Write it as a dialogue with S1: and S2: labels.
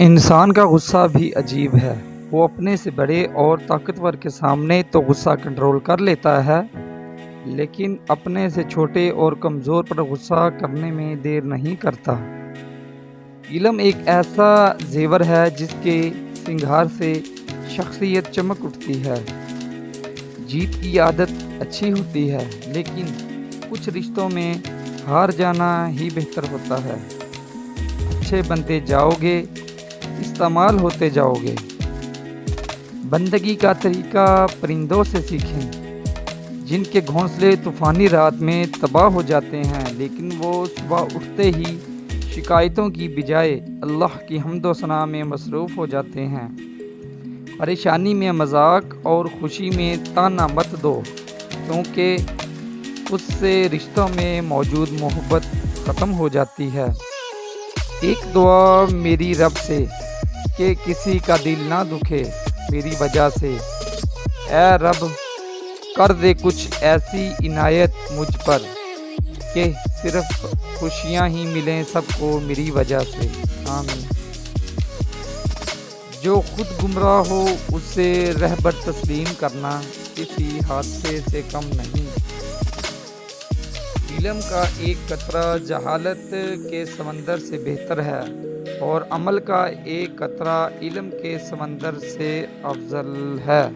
S1: انسان کا غصہ بھی عجیب ہے۔ وہ اپنے سے بڑے اور طاقتور کے سامنے تو غصہ کنٹرول کر لیتا ہے، لیکن اپنے سے چھوٹے اور کمزور پر غصہ کرنے میں دیر نہیں کرتا۔ علم ایک ایسا زیور ہے جس کے سنگھار سے شخصیت چمک اٹھتی ہے۔ جیت کی عادت اچھی ہوتی ہے، لیکن کچھ رشتوں میں ہار جانا ہی بہتر ہوتا ہے۔ اچھے بنتے جاؤ گے، استعمال ہوتے جاؤ گے۔ بندگی کا طریقہ پرندوں سے سیکھیں، جن کے گھونسلے طوفانی رات میں تباہ ہو جاتے ہیں، لیکن وہ صبح اٹھتے ہی شکایتوں کی بجائے اللہ کی حمد و ثنا میں مصروف ہو جاتے ہیں۔ پریشانی میں مذاق اور خوشی میں طعنہ مت دو، کیونکہ اس سے رشتوں میں موجود محبت ختم ہو جاتی ہے۔ ایک دعا میری رب سے کہ کسی کا دل نہ دکھے میری وجہ سے۔ اے رب، کر دے کچھ ایسی عنایت مجھ پر کہ صرف خوشیاں ہی ملیں سب کو میری وجہ سے۔ آمین۔ جو خود گمراہ ہو اسے رہبر تسلیم کرنا کسی حادثے سے کم نہیں۔ علم کا ایک قطرہ جہالت کے سمندر سے بہتر ہے، اور عمل کا ایک قطرہ علم کے سمندر سے افضل ہے۔